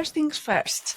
First things first,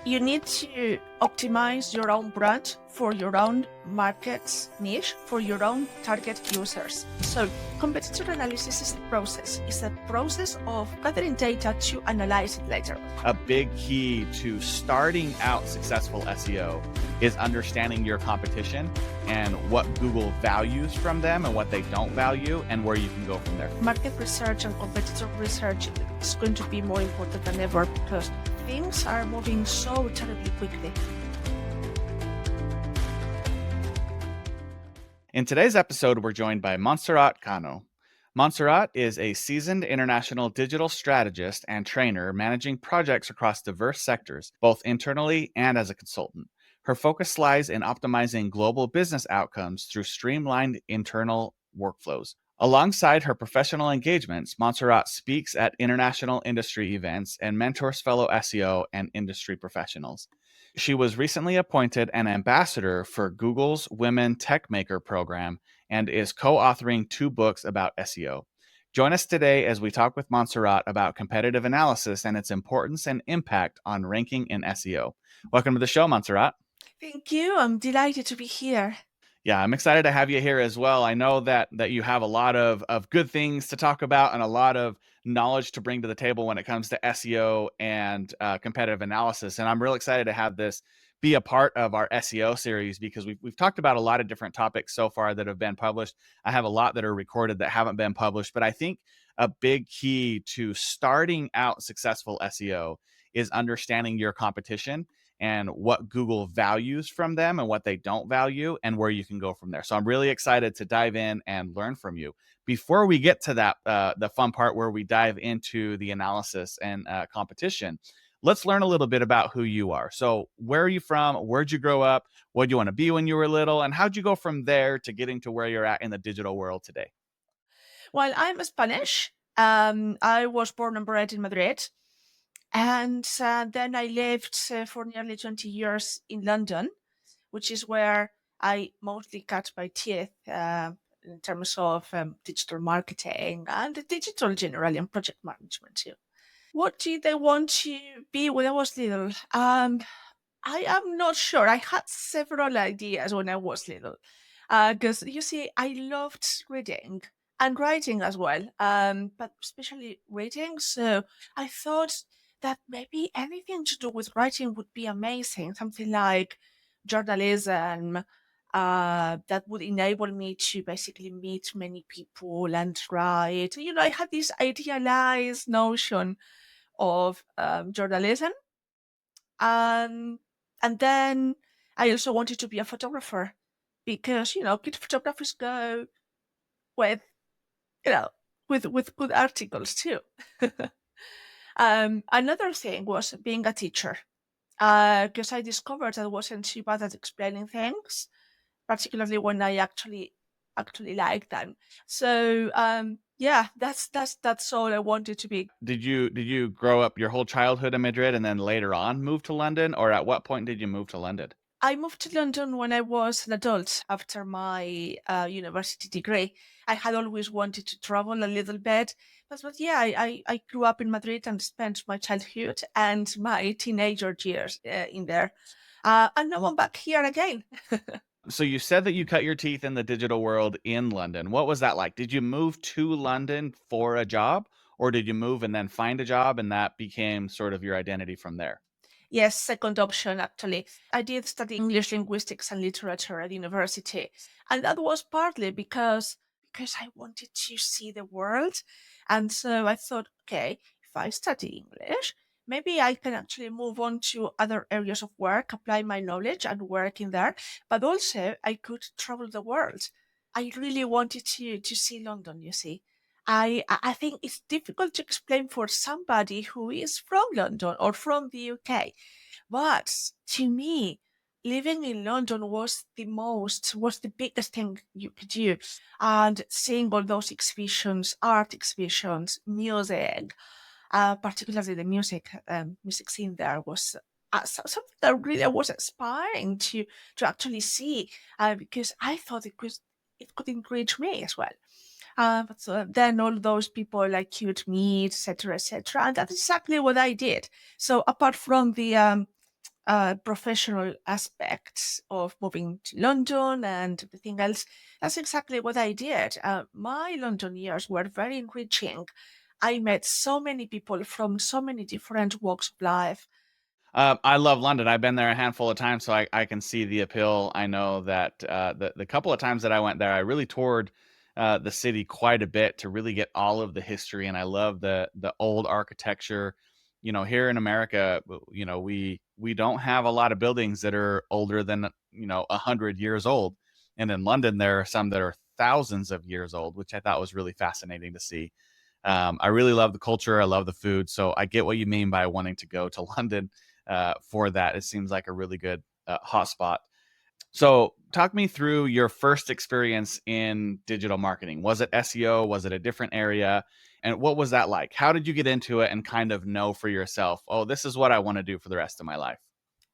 you need to optimize your own brand for your own market niche, for your own target users. So competitor analysis is the process. It's a process of gathering data to analyze it later. A big key to starting out successful SEO is understanding your competition and what Google values from them and what they don't value and where you can go from there. Market research and competitor research is going to be more important than ever because things are moving so terribly quickly. In today's episode, we're joined by Montserrat Cano. Montserrat is a seasoned international digital strategist and trainer managing projects across diverse sectors, both internally and as a consultant. Her focus lies in optimizing global business outcomes through streamlined internal workflows. Alongside her professional engagements, Montserrat speaks at international industry events and mentors fellow SEO and industry professionals. She was recently appointed an ambassador for Google's Women Tech Maker program and is co-authoring 2 books about SEO. Join us today as we talk with Montserrat about competitive analysis and its importance and impact on ranking in SEO. Welcome to the show, Montserrat. Thank you. I'm delighted to be here. Yeah, I'm excited to have you here as well. I know that you have a lot of good things to talk about and a lot of knowledge to bring to the table when it comes to SEO and competitive analysis. And I'm real excited to have this be a part of our SEO series because we've talked about a lot of different topics so far that have been published. I have a lot that are recorded that haven't been published, but I think a big key to starting out successful SEO is understanding your competition and what Google values from them and what they don't value and where you can go from there. So I'm really excited to dive in and learn from you. Before we get to that, the fun part where we dive into the analysis and competition, let's learn a little bit about who you are. So where are you from? Where'd you grow up? What did you want to be when you were little? And how'd you go from there to getting to where you're at in the digital world today? Well, I'm Spanish. I was born and bred in Madrid. And then I lived for nearly 20 years in London, which is where I mostly cut my teeth in terms of digital marketing and digital generally and project management too. What did I want to be when I was little? I am not sure. I had several ideas when I was little. Because you see, I loved reading and writing as well, but especially reading. So I thought that maybe anything to do with writing would be amazing, something like journalism that would enable me to basically meet many people and write. You know, I had this idealized notion of journalism. And then I also wanted to be a photographer because, you know, good photographers go with, you know, with good articles too. Another thing was being a teacher because I discovered I wasn't too bad at explaining things, particularly when I actually like them. So yeah, that's all I wanted to be. Did you grow up your whole childhood in Madrid and then later on move to London, or at what point did you move to London? I moved to London when I was an adult after my university degree. I had always wanted to travel a little bit, but yeah, I grew up in Madrid and spent my childhood and my teenager years in there. And now I'm back here again. So you said that you cut your teeth in the digital world in London. What was that like? Did you move to London for a job, or did you move and then find a job and that became sort of your identity from there? Yes, second option, actually. I did study English linguistics and literature at university. And that was partly because I wanted to see the world. And so I thought, okay, if I study English, maybe I can actually move on to other areas of work, apply my knowledge and work in there. But also I could travel the world. I really wanted to see London, you see. I think it's difficult to explain for somebody who is from London or from the UK. But to me, living in London was the biggest thing you could do. And seeing all those exhibitions, art exhibitions, music, particularly the music scene there was something that really was inspiring to actually see because I thought it could encourage me as well. But so then all those people like you to meet, etc., etc. And that's exactly what I did. So apart from the professional aspects of moving to London and everything else, that's exactly what I did. My London years were very enriching. I met so many people from so many different walks of life. I love London. I've been there a handful of times, so I can see the appeal. I know that the couple of times that I went there, I really toured the city quite a bit to really get all of the history, and I love the old architecture. You know, here in America, you know, we don't have a lot of buildings that are older than 100 years old, and in London there are some that are thousands of years old, which I thought was really fascinating to see. I really love the culture. I love the food. So I get what you mean by wanting to go to London for that. It seems like a really good hotspot. So talk me through your first experience in digital marketing. Was it SEO? Was it a different area? And what was that like? How did you get into it and kind of know for yourself, oh, this is what I want to do for the rest of my life?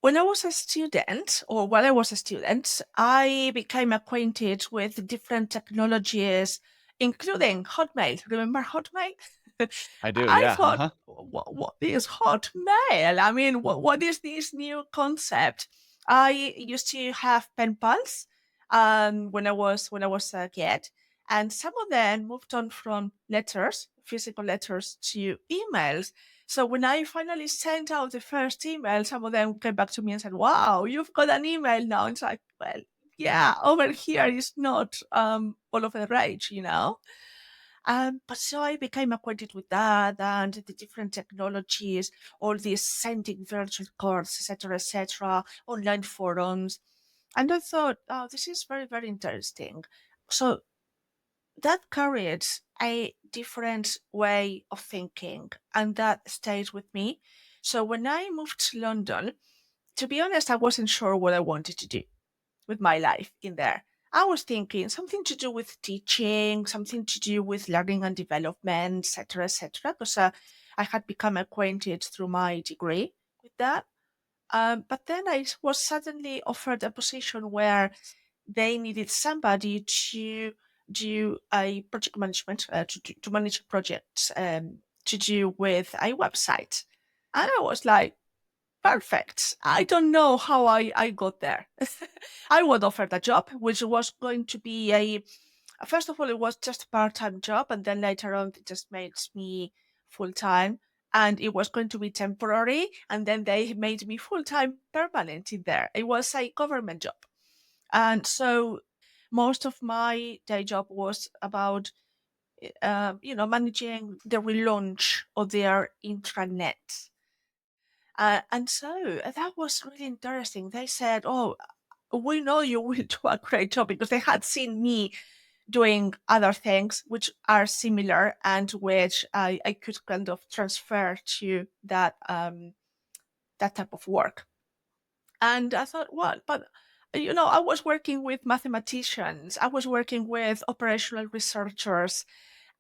When I was a student, or while I was a student, I became acquainted with different technologies, including Hotmail. Remember Hotmail? I do. I Yeah. Uh thought, huh. what is Hotmail? I mean, what is this new concept? I used to have pen pals when I was a kid, and some of them moved on from letters, physical letters, to emails. So when I finally sent out the first email, some of them came back to me and said, "Wow, you've got an email now." And it's like, well, yeah, over here is not all of the rage. But so I became acquainted with that and the different technologies, all these sending virtual cards, etc., online forums. And I thought, oh, this is very, very interesting. So that carried a different way of thinking, and that stayed with me. So when I moved to London, to be honest, I wasn't sure what I wanted to do with my life in there. I was thinking something to do with teaching, something to do with learning and development, etc., because I had become acquainted through my degree with that. But then I was suddenly offered a position where they needed somebody to do a project management, to manage projects to do with a website. And I was like, perfect. I don't know how I got there. I was offered a job, which was going to be first of all, it was just a part-time job. And then later on, it just made me full-time. And it was going to be temporary. And then they made me full-time permanent in there. It was a government job. And so most of my day job was about, managing the relaunch of their intranet. And so that was really interesting. They said, "Oh, we know you will do a great job," because they had seen me doing other things which are similar and which I could kind of transfer to that type of work. And I thought, well, but I was working with mathematicians, I was working with operational researchers.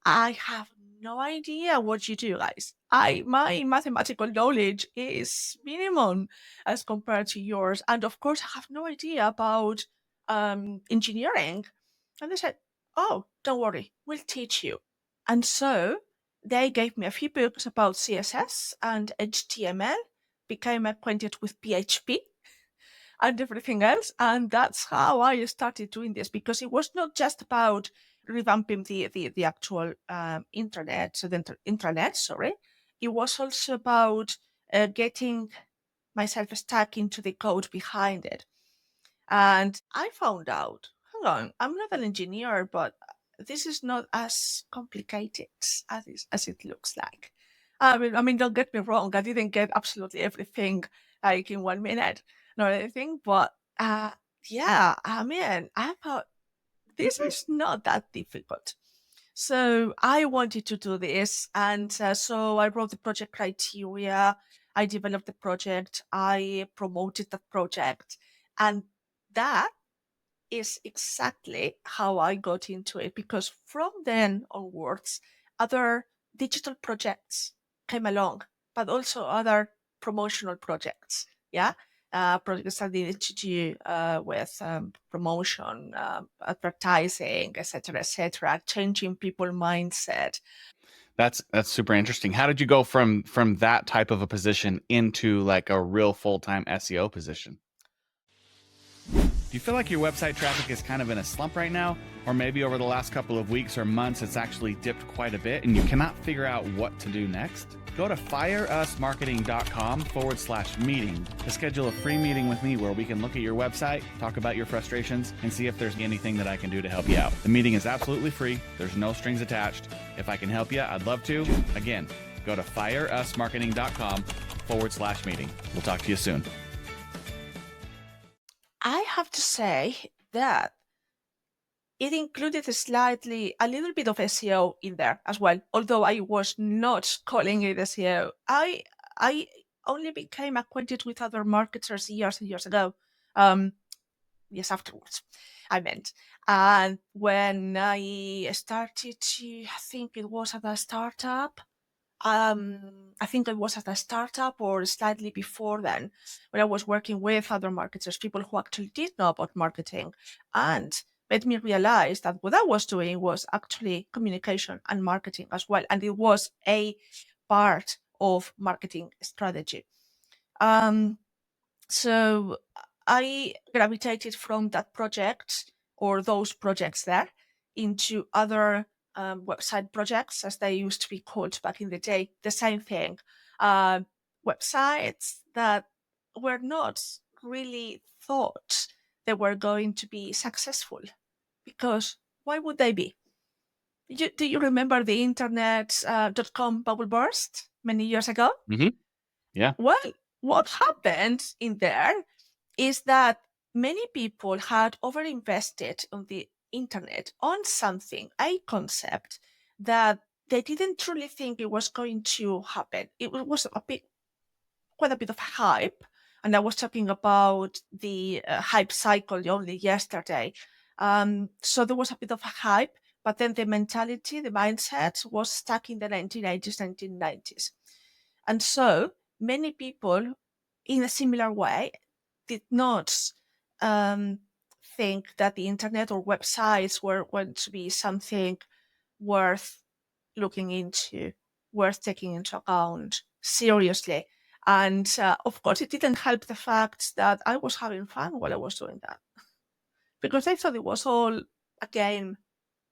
I have no idea what you do, guys. My mathematical knowledge is minimum as compared to yours, and of course, I have no idea about engineering. And they said, "Oh, don't worry, we'll teach you." And so they gave me a few books about CSS and HTML, became acquainted with PHP and everything else. And that's how I started doing this, because it was not just about revamping the actual internet, so the intranet, sorry. It was also about getting myself stuck into the code behind it. And I found out, hang on, I'm not an engineer, but this is not as complicated as it looks like. I mean, don't get me wrong. I didn't get absolutely everything like in 1 minute, not anything, but yeah, I mean, I thought this is not that difficult. So I wanted to do this, and so I wrote the project criteria. I developed the project. I promoted the project, and that is exactly how I got into it, because from then onwards, other digital projects came along, but also other promotional projects. Yeah. projects that needed to do with promotion, advertising, etc., changing people mindset. That's super interesting. How did you go from that type of a position into like a real full-time SEO position? Do you feel like your website traffic is kind of in a slump right now? Or maybe over the last couple of weeks or months, it's actually dipped quite a bit and you cannot figure out what to do next? Go to fireusmarketing.com/meeting to schedule a free meeting with me where we can look at your website, talk about your frustrations, and see if there's anything that I can do to help you out. The meeting is absolutely free. There's no strings attached. If I can help you, I'd love to. Again, go to fireusmarketing.com/meeting. We'll talk to you soon. I have to say that it included a little bit of SEO in there as well, although I was not calling it SEO. I only became acquainted with other marketers years and years ago. Yes, afterwards, I meant. And when I started to, I think it was at a startup. I think it was at a startup or slightly before then, when I was working with other marketers, people who actually did know about marketing, and made me realize that what I was doing was actually communication and marketing as well. And it was a part of marketing strategy. So I gravitated from that project or those projects there into other website projects, as they used to be called back in the day. The same thing. Websites that were not really thought they were going to be successful, because why would they be? Do you remember the internet.com bubble burst many years ago? Mm-hmm. Yeah. Well, what happened in there is that many people had overinvested on the internet on something, a concept that they didn't truly think it was going to happen. It was quite a bit of hype. And I was talking about the hype cycle only yesterday. So there was a bit of a hype, but then the mentality, the mindset was stuck in the 1980s, 1990s. And so many people, in a similar way, did not think that the internet or websites were going to be something worth looking into, worth taking into account seriously. And of course, it didn't help the fact that I was having fun while I was doing that, because I thought it was all a game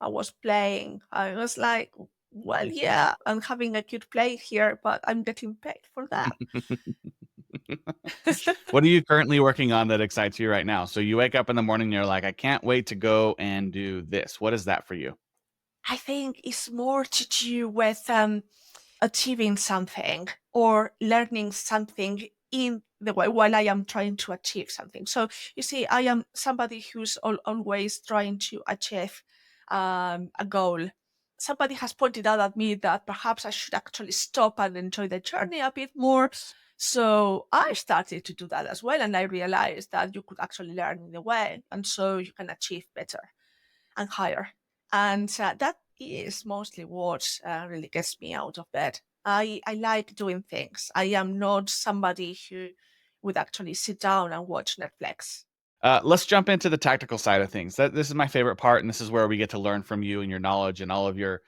I was playing. I was like, well, yeah, I'm having a cute play here, but I'm getting paid for that. What are you currently working on that excites you right now? So you wake up in the morning and you're like, I can't wait to go and do this. What is that for you? I think it's more to do with achieving something or learning something in the way while I am trying to achieve something. So you see, I am somebody who's always trying to achieve a goal. Somebody has pointed out at me that perhaps I should actually stop and enjoy the journey a bit more. So I started to do that as well. And I realized that you could actually learn in the way. And so you can achieve better and higher. And that is mostly what really gets me out of bed. I like doing things. I am not somebody who would actually sit down and watch Netflix. Let's jump into the tactical side of things. This is my favorite part, and this is where we get to learn from you and your knowledge and all of your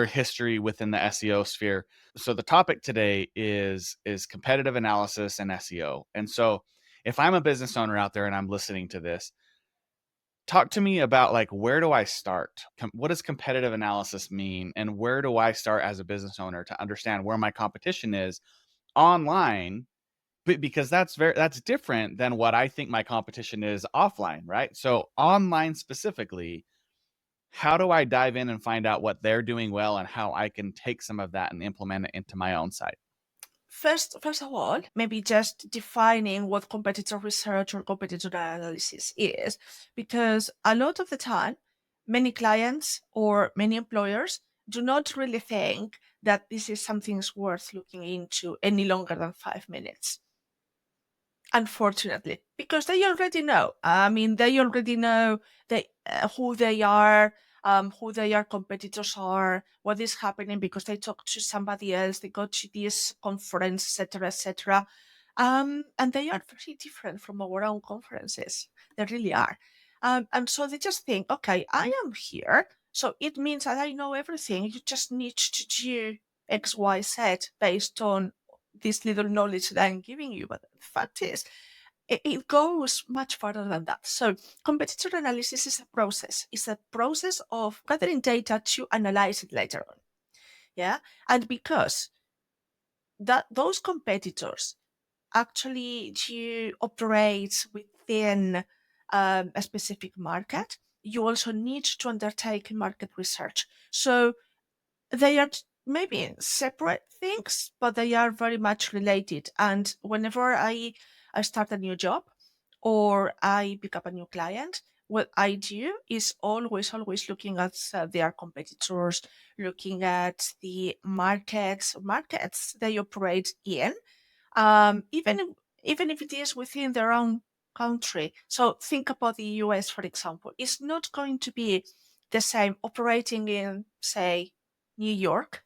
history within the SEO sphere. So the topic today is competitive analysis and SEO. And so if I'm a business owner out there and I'm listening to this, talk to me about like, where do I start? What does competitive analysis mean? And where do I start as a business owner to understand where my competition is online? Because that's different than what I think my competition is offline, right? So online specifically, how do I dive in and find out what they're doing well and how I can take some of that and implement it into my own site? First of all, maybe just defining what competitor research or competitor analysis is, because a lot of the time, many clients or many employers do not really think that this is something worth looking into any longer than 5 minutes. Unfortunately, because they already know. I mean, they already know who they are, who their competitors are, what is happening, because they talk to somebody else, they go to this conference, etc., etc. And they are very different from our own conferences. They really are. And so they just think, okay, I am here. So it means that I know everything. You just need to do X, Y, Z based on this little knowledge that I'm giving you. But the fact is, it goes much further than that. So competitor analysis is a process. It's a process of gathering data to analyze it later on. Yeah. And because that those competitors actually do operate within a specific market, you also need to undertake market research. So they are maybe separate things, but they are very much related. And whenever I start a new job or I pick up a new client, what I do is always looking at their competitors, looking at the markets they operate in, even if it is within their own country. So think about the US, for example. It's not going to be the same operating in, say, New York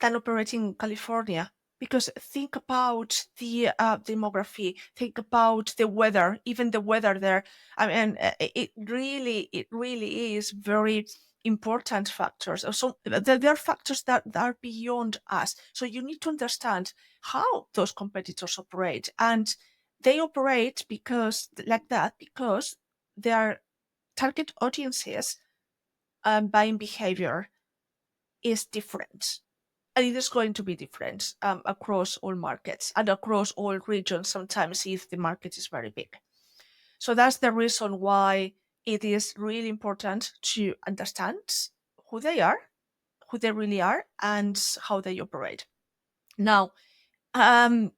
than operating in California. Because think about the demography, think about the weather, even the weather there. I mean, it really is very important factors. So there are factors that are beyond us. So you need to understand how those competitors operate, and they operate because like that because their target audiences buying behavior is different, and it is going to be different across all markets and across all regions, sometimes if the market is very big. So that's the reason why it is really important to understand who they are, who they really are, and how they operate. Now, um,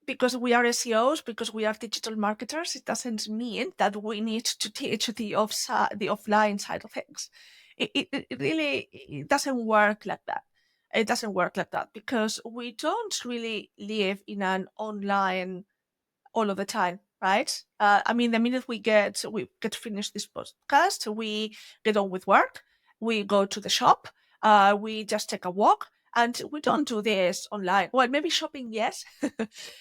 because we are SEOs, because we are digital marketers, it doesn't mean that we need to teach the offline side of things. It really it doesn't work like that. It doesn't work like that because we don't really live in an online all of the time, right? I mean, the minute we get to finish this podcast, we get on with work, we go to the shop, we just take a walk, and we don't do this online. Well, maybe shopping, yes,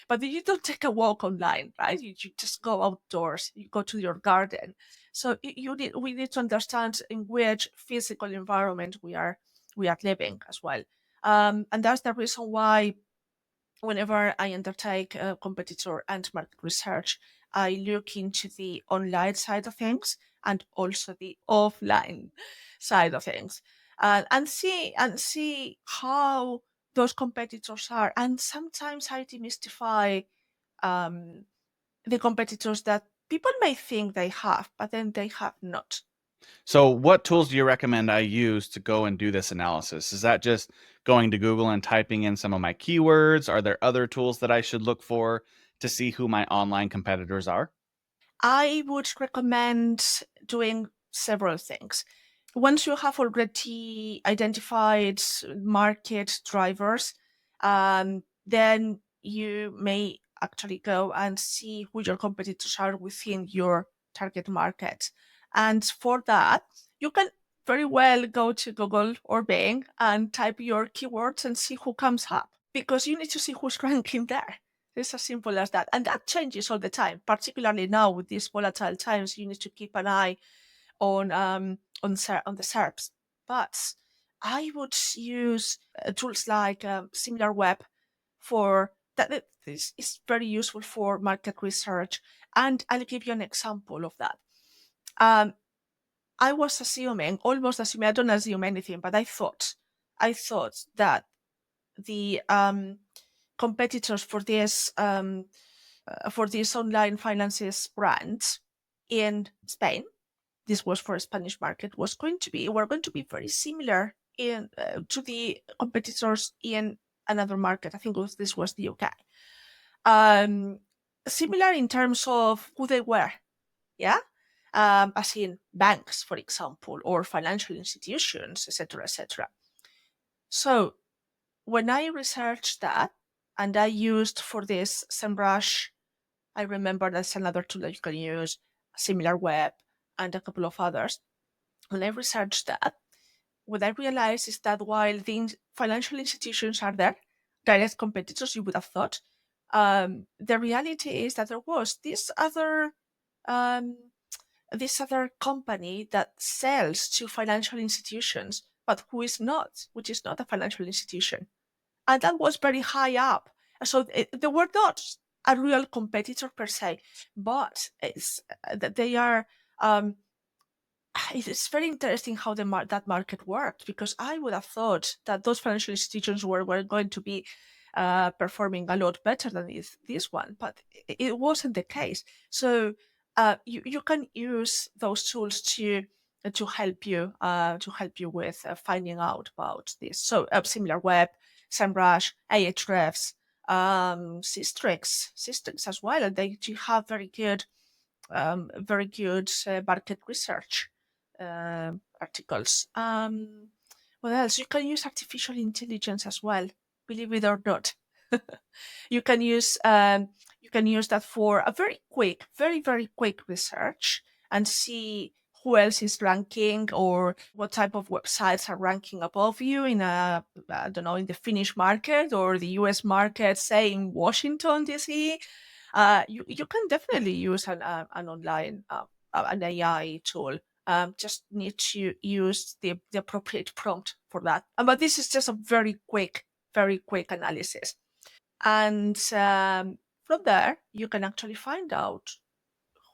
but you don't take a walk online, right? You just go outdoors, you go to your garden. So we need to understand in which physical environment we are living as well, and that's the reason why whenever I undertake a competitor and market research, I look into the online side of things and also the offline side of things, and see how those competitors are. And sometimes I demystify um, the competitors that people may think they have, but then they have not. So, what tools do you recommend I use to go and do this analysis? Is that just going to Google and typing in some of my keywords? Are there other tools that I should look for to see who my online competitors are? I would recommend doing several things. Once you have already identified market drivers, then you may actually go and see who your competitors are within your target market. And for that, you can very well go to Google or Bing and type your keywords and see who comes up because you need to see who's ranking there. It's as simple as that. And that changes all the time, particularly now with these volatile times. You need to keep an eye on the SERPs. But I would use tools like SimilarWeb for that. This is very useful for market research. And I'll give you an example of that. Um, I was almost assuming, I don't assume anything, but I thought that the competitors for this online finances brand in Spain, this was for a Spanish market, were going to be very similar in to the competitors in another market. I think this was the UK. Um, Similar in terms of who they were, yeah, as in banks, for example, or financial institutions, etc., etc. So when I researched that, and I used for this SEMrush, I remember that's another tool that you can use, SimilarWeb, and a couple of others. When I researched that, what I realized is that while the financial institutions are there, direct competitors, you would have thought, the reality is that there was um, this other company that sells to financial institutions, but which is not a financial institution, and that was very high up. So they were not a real competitor per se, but that they are. Um, it's very interesting how that market worked, because I would have thought that those financial institutions were going to be performing a lot better than this one, but it wasn't the case. So you can use those tools to help you with finding out about this. So SimilarWeb, SEMrush, Ahrefs, Systrix as well, and they do have very good market research articles. What else? You can use artificial intelligence as well, believe it or not. you can use that for a very quick research, and see who else is ranking, or what type of websites are ranking above you in I don't know, in the Finnish market or the US market, say in Washington DC. You can definitely use an online an AI tool. Just need to use the appropriate prompt for that. But this is just a very quick analysis. And from there, you can actually find out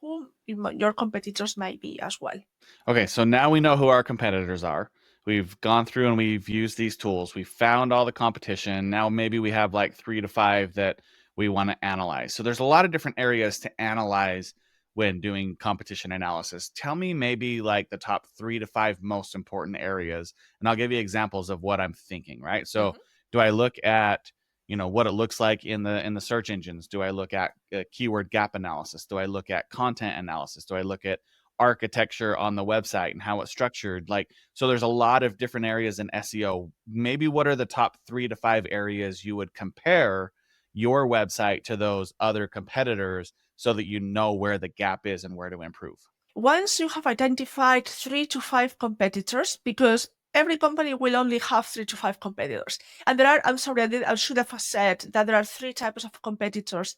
who your competitors might be as well. Okay, so now we know who our competitors are. We've gone through and we've used these tools. We found all the competition. Now maybe we have like 3 to 5 that we want to analyze. So there's a lot of different areas to analyze when doing competition analysis. Tell me maybe like the top 3 to 5 most important areas, and I'll give you examples of what I'm thinking, right? So Mhm. do I look at what it looks like in the search engines? Do I look at keyword gap analysis? Do I look at content analysis? Do I look at architecture on the website and how it's structured? Like, so there's a lot of different areas in SEO. Maybe what are the top 3 to 5 areas you would compare your website to those other competitors, so that you know where the gap is and where to improve? Once you have identified 3 to 5 competitors, because every company will only have 3 to 5 competitors. And I'm sorry, I should have said that there are 3 types of competitors.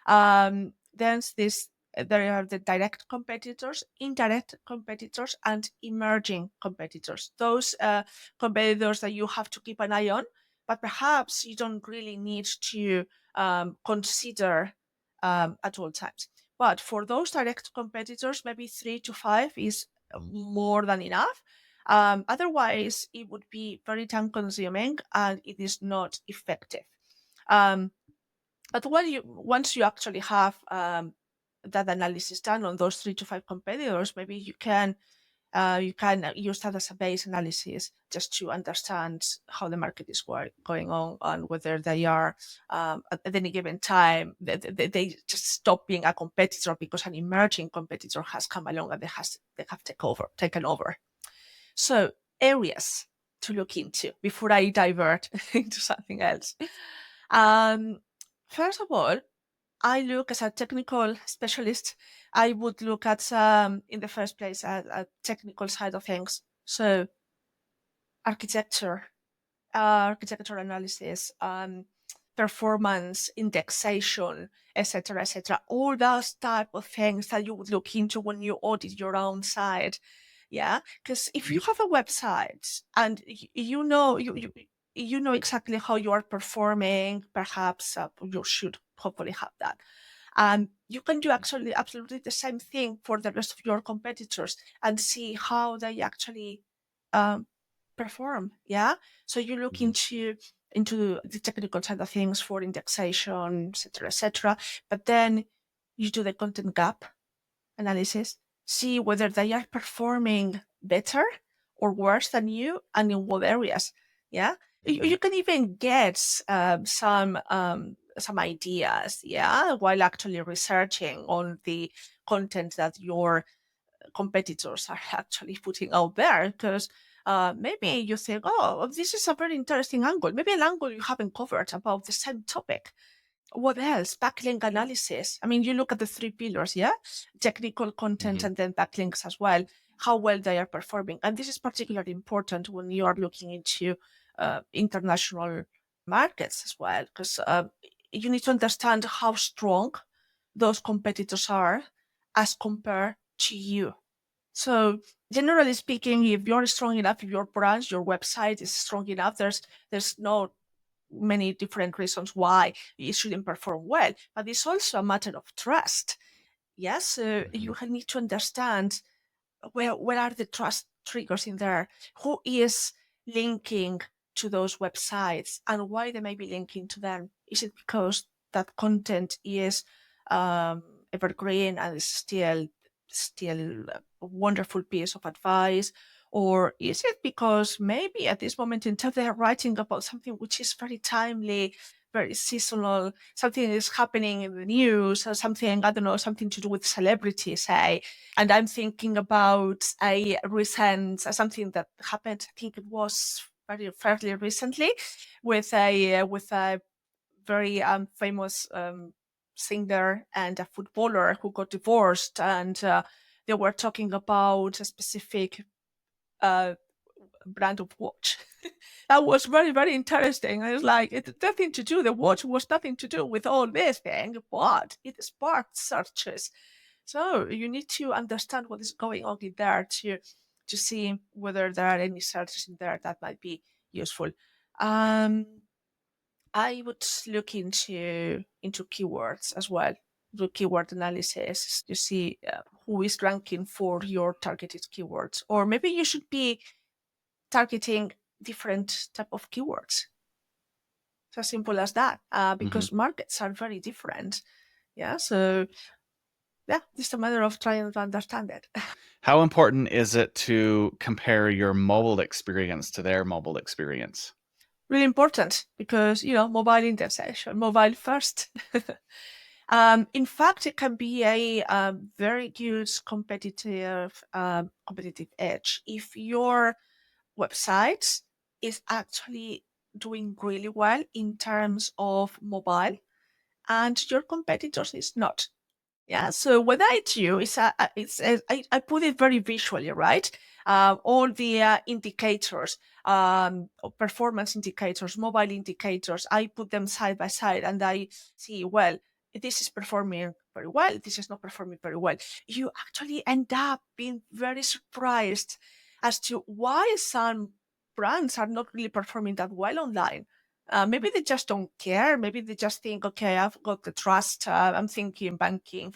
There are the direct competitors, indirect competitors, and emerging competitors. Those competitors that you have to keep an eye on, but perhaps you don't really need to consider at all times. But for those direct competitors, maybe 3 to 5 is more than enough. Otherwise, it would be very time consuming and it is not effective. Um, but once you actually have that analysis done on those 3 to 5 competitors, maybe you can use that as a base analysis, just to understand how the market is going on, and whether they are at any given time they just stop being a competitor because an emerging competitor has come along and they have taken over. So areas to look into before I divert into something else. First of all, I look as a technical specialist. I would look at, in the first place, at technical side of things. So architecture, architectural analysis, performance, indexation, etc., etc. All those type of things that you would look into when you audit your own site. Yeah, because if you have a website and you know exactly how you are performing, perhaps you should hopefully have that. You can do actually absolutely the same thing for the rest of your competitors and see how they actually um, perform. Yeah. So you look Mhm. into the technical side of things for indexation, etc., etc. But then you do the content gap analysis, see whether they are performing better or worse than you, and in what areas. Yeah, you can even get some ideas. Yeah, while actually researching on the content that your competitors are actually putting out there, because maybe you think, oh, this is a very interesting angle, maybe an angle you haven't covered about the same topic. What else? Backlink analysis. I mean, you look at the 3 pillars, yeah? Technical content Mhm. and then backlinks as well, how well they are performing. And this is particularly important when you are looking into international markets as well, because you need to understand how strong those competitors are as compared to you. So generally speaking, if you're strong enough, if your brand, your website is strong enough, there's no many different reasons why it shouldn't perform well, but it's also a matter of trust. Yes, so you need to understand where are the trust triggers in there, who is linking to those websites, and why they may be linking to them. Is it because that content is evergreen and is still a wonderful piece of advice? Or is it because maybe at this moment in time they are writing about something which is very timely, very seasonal, something is happening in the news, or something, I don't know, something to do with celebrities, say. And I'm thinking about a recent, something that happened, I think it was fairly recently, with a very famous singer and a footballer who got divorced, and they were talking about a specific brand of watch. That was very, very interesting. I was like, it had nothing to do, the watch was nothing to do with all this thing, but it sparked searches. So you need to understand what is going on in there to see whether there are any searches in there that might be useful. I would look into keywords as well, do keyword analysis to see who is ranking for your targeted keywords, or maybe you should be targeting different type of keywords. It's as simple as that, because markets are very different. Yeah, so yeah, just a matter of trying to understand it. How important is it to compare your mobile experience to their mobile experience? Really important, because mobile indexation, mobile first. In fact, it can be a very good competitive edge if your website is actually doing really well in terms of mobile and your competitors is not. Yeah, so what I do is I put it very visually, right? All the indicators, performance indicators, mobile indicators, I put them side by side and I see, well, this is performing very well, this is not performing very well. You actually end up being very surprised as to why some brands are not really performing that well online. Maybe they just don't care. Maybe they just think, okay, I've got the trust. I'm thinking banking,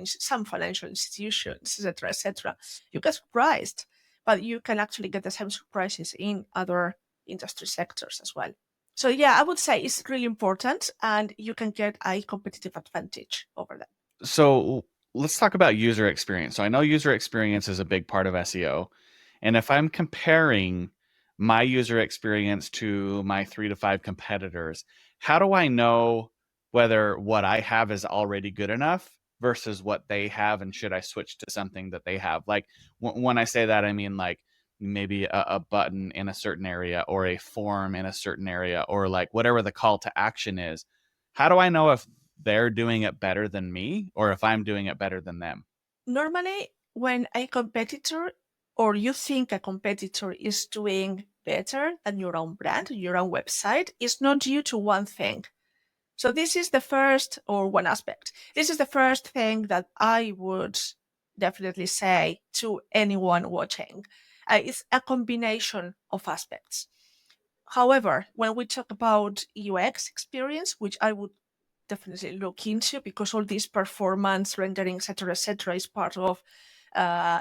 some financial institutions, etc., etc. You get surprised, but you can actually get the same surprises in other industry sectors as well. So yeah, I would say it's really important, and you can get a competitive advantage over them. So let's talk about user experience. So I know user experience is a big part of SEO. And if I'm comparing my user experience to my 3 to 5 competitors, how do I know whether what I have is already good enough versus what they have, and should I switch to something that they have? Like when I say that, I mean like maybe a button in a certain area, or a form in a certain area, or like whatever the call to action is. How do I know if they're doing it better than me or if I'm doing it better than them? Normally, when a competitor, or you think a competitor is doing better than your own brand, your own website, it's not due to one thing. So this is the first, or one aspect. This is the first thing that I would definitely say to anyone watching. It's a combination of aspects. However, when we talk about UX experience, which I would definitely look into, because all this performance rendering, etc., is part of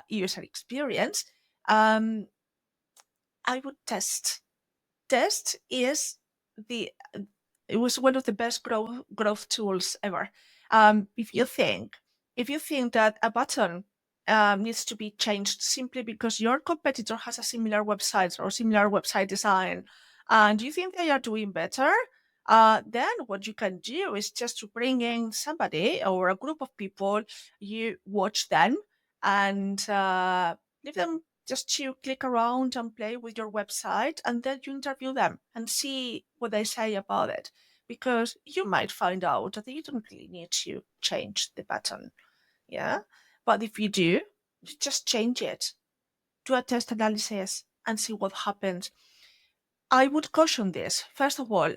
user experience, I would test. Test is the it was one of the best growth tools ever. If you think that a button needs to be changed simply because your competitor has a similar website or similar website design, and you think they are doing better, then what you can do is just to bring in somebody or a group of people, you watch them and leave them just to click around and play with your website, and then you interview them and see what they say about it. Because you might find out that you don't really need to change the button. Yeah. But if you do, just change it. Do a test analysis and see what happens. I would caution this. First of all,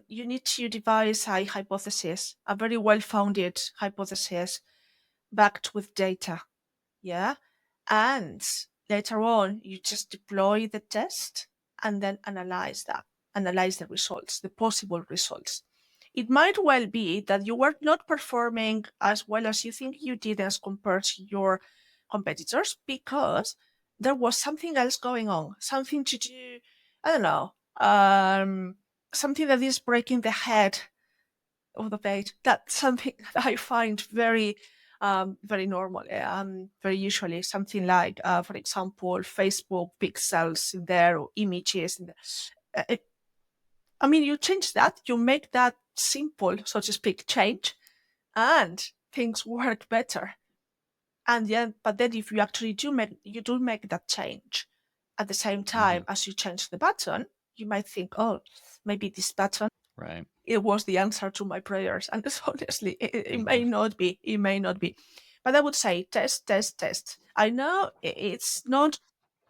you need to devise a hypothesis, a very well-founded hypothesis backed with data. Yeah. And later on, you just deploy the test and then analyze the results, the possible results. It might well be that you were not performing as well as you think you did as compared to your competitors because there was something else going on, something to do, I don't know, something that is breaking the head of the page. That's something that I find very normal, very usually something like, for example, Facebook pixels in there or images. I mean, you change that, you make that simple, so to speak, change, and things work better. And but then if you actually do make that change at the same time as you change the button, you might think, oh, maybe this button Right. it was the answer to my prayers. And honestly, it may Mhm. not be. It may not be. But I would say test, test, test. I know it's not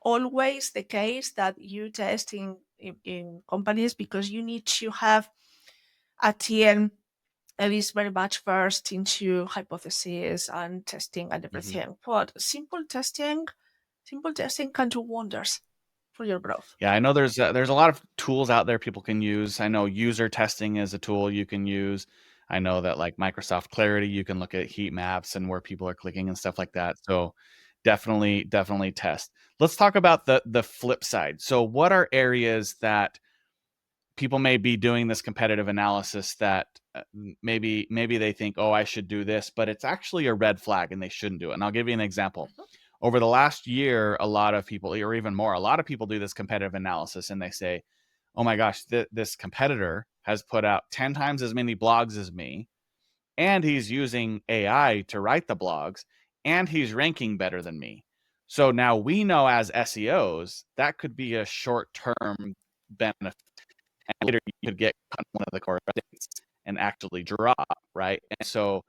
always the case that you test in companies because you need to have a TM that is very much versed into hypotheses and testing and Mhm. everything. But simple testing can do wonders for your growth. Yeah, I know there's a lot of tools out there people can use. I know user testing is a tool you can use. I know that like Microsoft Clarity, you can look at heat maps and where people are clicking and stuff like that. So definitely test. Let's talk about the flip side. So what are areas that people may be doing this competitive analysis that maybe they think, oh, I should do this, but it's actually a red flag and they shouldn't do it. And I'll give you an example. Mhm. Over the last year, a lot of people, or even more, a lot of people do this competitive analysis and they say, oh my gosh, this competitor has put out 10 times as many blogs as me, and he's using AI to write the blogs, and he's ranking better than me. So now we know as SEOs that could be a short term benefit, and later you could get one of the core updates and actually drop, right? And so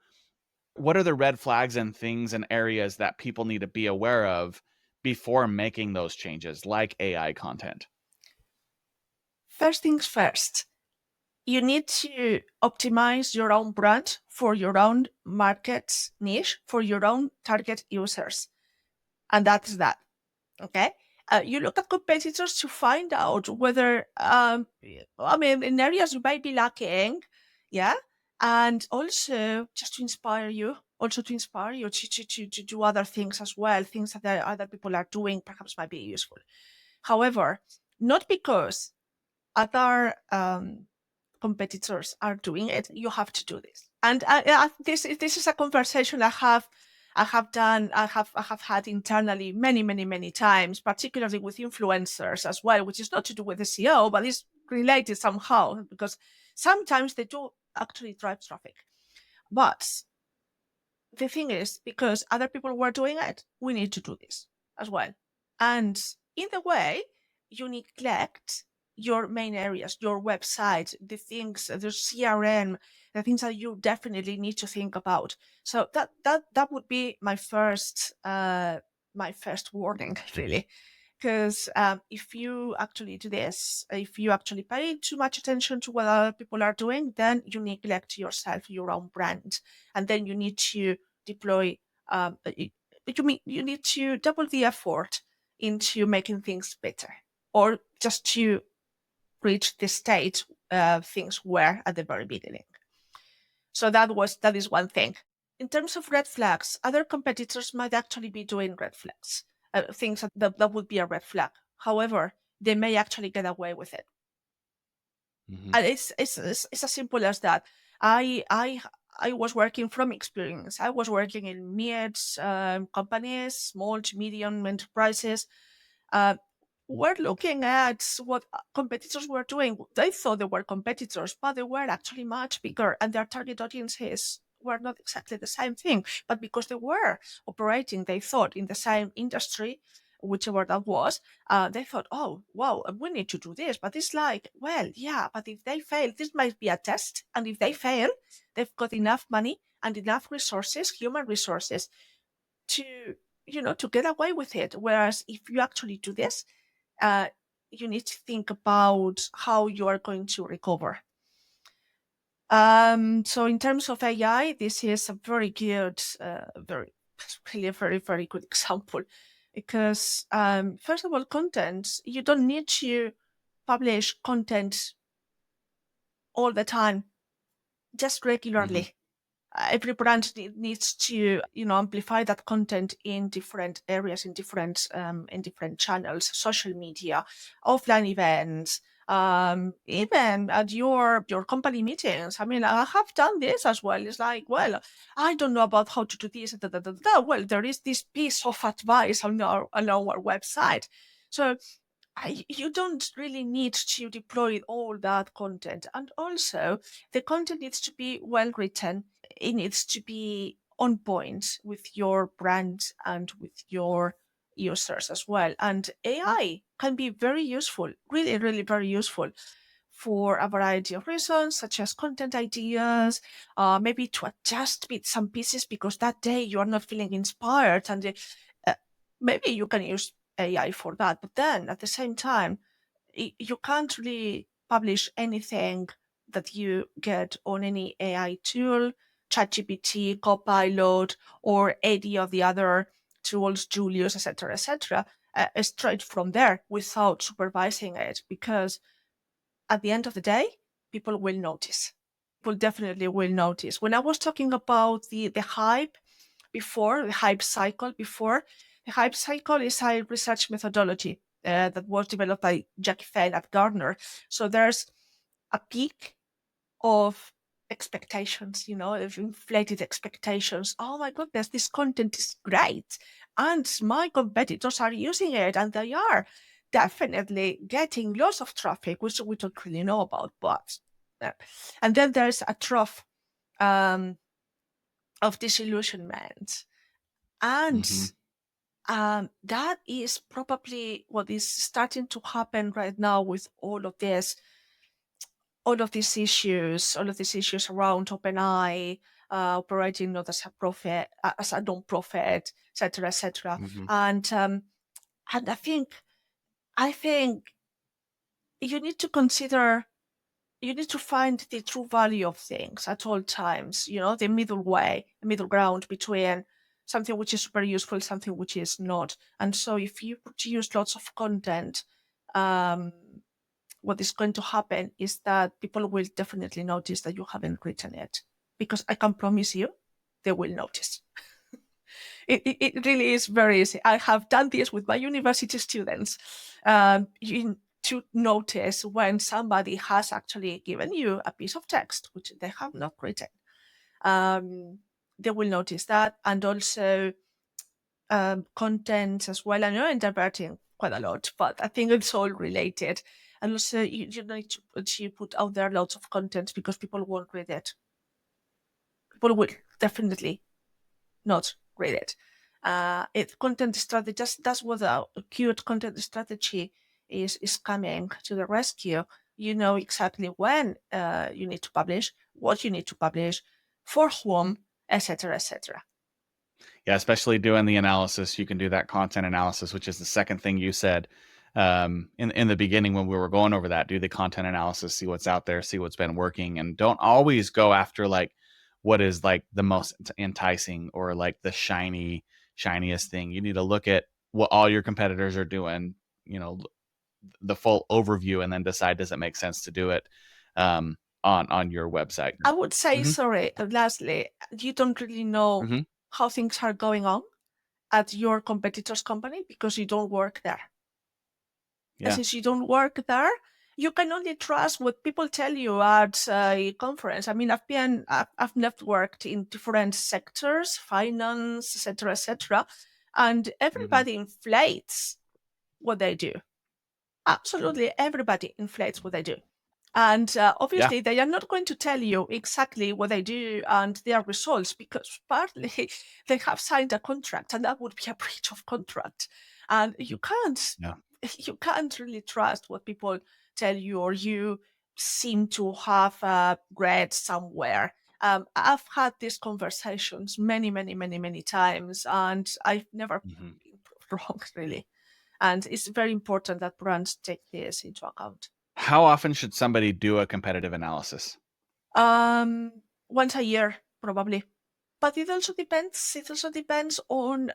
what are the red flags and things and areas that people need to be aware of before making those changes, like AI content? First things first, you need to optimize your own brand for your own market niche, for your own target users. And that's that. Okay. You look at competitors to find out whether, I mean, in areas you might be lacking. Yeah. And also just to inspire you, to do other things as well, things that other people are doing perhaps might be useful. However, not because other competitors are doing it, you have to do this. And this is a conversation I have had internally many times, particularly with influencers as well, which is not to do with SEO, but is related somehow because sometimes they do actually drive traffic. But the thing is, because other people were doing it, we need to do this as well. And in the way, you neglect your main areas, your website, the things, the CRM, the things that you definitely need to think about. So that would be my first warning, really. Because if you actually do this, if you actually pay too much attention to what other people are doing, then you neglect yourself, your own brand, and then you need to deploy. You need to double the effort into making things better, or just to reach the state things were at the very beginning. So that is one thing. In terms of red flags, other competitors might actually be doing red flags, things that would be a red flag. However, they may actually get away with it. Mhm. And it's as simple as that. I I I was working from experience. I was working in mid companies, small to medium enterprises. Uh, we're looking at what competitors were doing. They thought they were competitors, but they were actually much bigger, and their target audiences were not exactly the same thing. But because they were operating, they thought in the same industry, whichever that was, they thought, oh, wow, we need to do this. But it's like, well, yeah, but if they fail, this might be a test. And if they fail, they've got enough money and enough resources, human resources, to, to get away with it. Whereas if you actually do this, uh, you need to think about how you are going to recover. So in terms of AI, this is a very good, really a very, very good example, because first of all, content, you don't need to publish content all the time, just regularly. Hmm. Every brand needs to, amplify that content in different areas, in different channels, social media, offline events, even at your company meetings. I mean, I have done this as well. It's like, well, I don't know about how to do this. Da, da, da, da. Well, there is this piece of advice on our website. So you don't really need to deploy all that content. And also, the content needs to be well written. It needs to be on point with your brand and with your users as well. And AI can be very useful, really, really very useful for a variety of reasons, such as content ideas, maybe to adjust some pieces because that day you are not feeling inspired, and uh, maybe you can use AI for that. But then at the same time, you can't really publish anything that you get on any AI tool, ChatGPT, Copilot, or any of the other tools, Julius, etc., straight from there without supervising it, because at the end of the day, people will notice. People definitely will notice. When I was talking about the hype before, the hype cycle before, the hype cycle is a research methodology that was developed by Jackie Fane at Gardner. So there's a peak of expectations, of inflated expectations. Oh my goodness, this content is great. And my competitors are using it, and they are definitely getting lots of traffic, which we don't really know about. But and then there's a trough um, of disillusionment. And Hmm. that is probably what is starting to happen right now with all of these issues around OpenAI, operating not as a profit, as a non-profit, etc., etc. Hmm. And I think you need to consider, you need to find the true value of things at all times. The middle way, the middle ground between something which is super useful, something which is not. And so, if you produce lots of content, um, what is going to happen is that people will definitely notice that you haven't written it, because I can promise you they will notice. It really is very easy. I have done this with my university students. To notice when somebody has actually given you a piece of text which they have not written. Um, they will notice that, and also content as well. I know I'm diverting quite a lot, but I think it's all related. And also, you need to put out there lots of content, because people won't read it. People will definitely not read it. Content strategy, that's what a cute content strategy is coming to the rescue. You know exactly when you need to publish, what you need to publish, for whom, etc., etc. Yeah, especially doing the analysis. You can do that content analysis, which is the second thing you said in the beginning when we were going over that. Do the content analysis, see what's out there, see what's been working, and don't always go after like what is like the most enticing or like the shiniest thing. You need to look at what all your competitors are doing, the full overview, and then decide, does it make sense to do it on your website. I would say, Hmm. sorry, lastly, you don't really know Hmm. how things are going on at your competitor's company because you don't work there. And Yeah. since you don't work there, you can only trust what people tell you at a conference. I mean, I've networked in different sectors, finance, etc., and Hmm. everybody inflates what they do. Absolutely everybody inflates what they do. And Yeah. obviously, they are not going to tell you exactly what they do and their results, because partly they have signed a contract, and that would be a breach of contract. And you can't, Yeah. you can't really trust what people tell you, or you seem to have read somewhere. I've had these conversations many, many, many, many times, and I've never Hmm. been proved wrong, really. And it's very important that brands take this into account. How often should somebody do a competitive analysis? Once a year, probably. But it also depends. It also depends on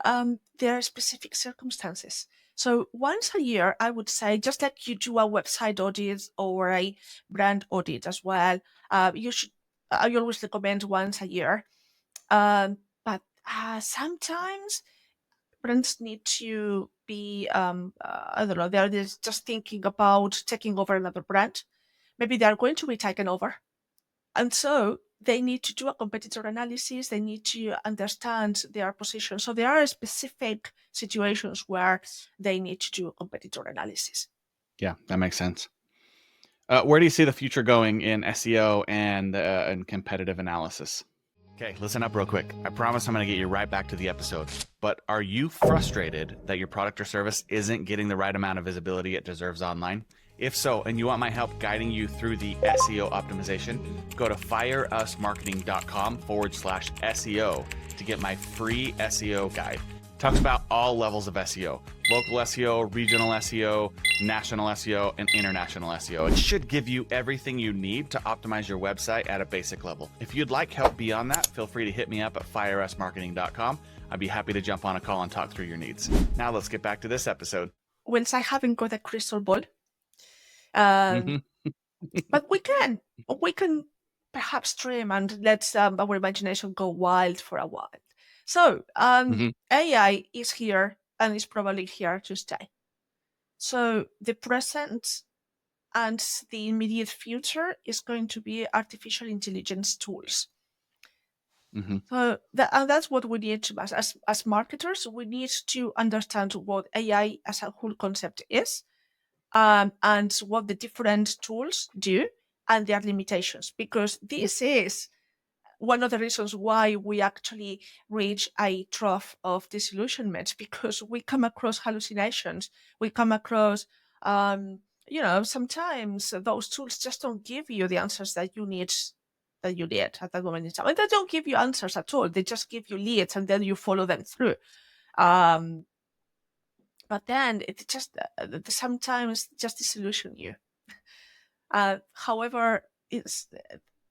their specific circumstances. So once a year, I would say, just like you do a website audit or a brand audit as well, you should. I always recommend once a year. But sometimes brands need to be, I don't know, they're just thinking about taking over another brand. Maybe they are going to be taken over. And so they need to do a competitor analysis. They need to understand their position. So there are specific situations where they need to do a competitor analysis. Yeah, that makes sense. Where do you see the future going in SEO and competitive analysis? Okay, listen up real quick. I promise I'm going to get you right back to the episode. But are you frustrated that your product or service isn't getting the right amount of visibility it deserves online? If so, and you want my help guiding you through the SEO optimization, go to fireusmarketing.com/SEO to get my free SEO guide. It talks about all levels of SEO: local SEO, regional SEO, national SEO, and international SEO. It should give you everything you need to optimize your website at a basic level. If you'd like help beyond that, feel free to hit me up at fireusmarketing.com. I'd be happy to jump on a call and talk through your needs. Now let's get back to this episode. Whilst I haven't got a crystal ball, Mhm. but we can perhaps dream and let our imagination go wild for a while. So Mhm. AI is here and is probably here to stay. So the present and the immediate future is going to be artificial intelligence tools. Mhm. So and that's what we need to, as marketers, we need to understand what AI as a whole concept is, and what the different tools do and their limitations, because this is one of the reasons why we actually reach a trough of disillusionment, because we come across hallucinations. We come across, sometimes those tools just don't give you the answers that you need at that moment in time. And they don't give you answers at all. They just give you leads and then you follow them through. Um, but then it just sometimes just disillusion you. However,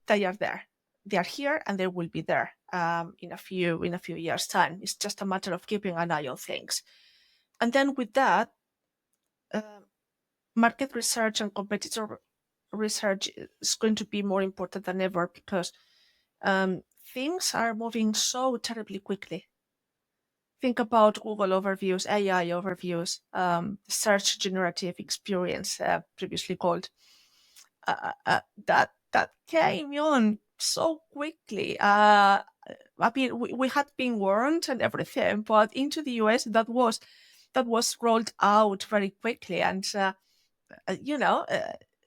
they are there. They are here, and they will be there in a few years' time. It's just a matter of keeping an eye on things. And then with that, market research and competitor research is going to be more important than ever, because things are moving so terribly quickly. Think about Google overviews, AI overviews, search generative experience, previously called. That came on so quickly. I mean, we had been warned and everything, but into the US, that was rolled out very quickly, and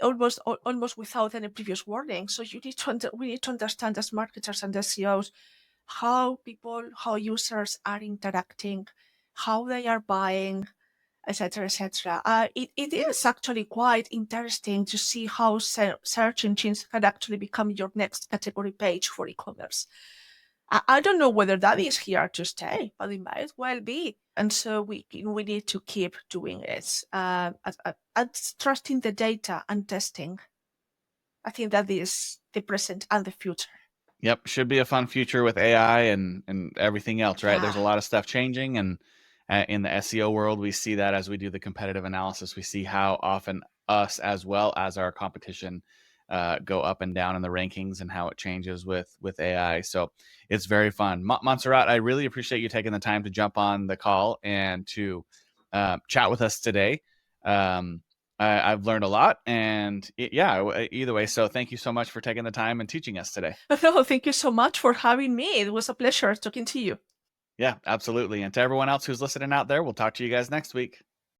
almost without any previous warning. So we need to understand, as marketers and SEOs, how users are interacting, how they are buying, etc., etc. It is actually quite interesting to see how search engines can actually become your next category page for e-commerce. I don't know whether that is here to stay, but it might well be. And so we need to keep doing it, and trusting the data and testing. I think that is the present and the future. Yep, should be a fun future with AI and everything else, right? There's a Yeah. lot of stuff changing, and in the SEO world, we see that as we do the competitive analysis. We see how often us, as well as our competition, go up and down in the rankings, and how it changes with AI. So it's very fun. Montserrat, I really appreciate you taking the time to jump on the call and to chat with us today. I've learned a lot, and either way. So thank you so much for taking the time and teaching us today. No, thank you so much for having me. It was a pleasure talking to you. Yeah, absolutely. And to everyone else who's listening out there, we'll talk to you guys next week.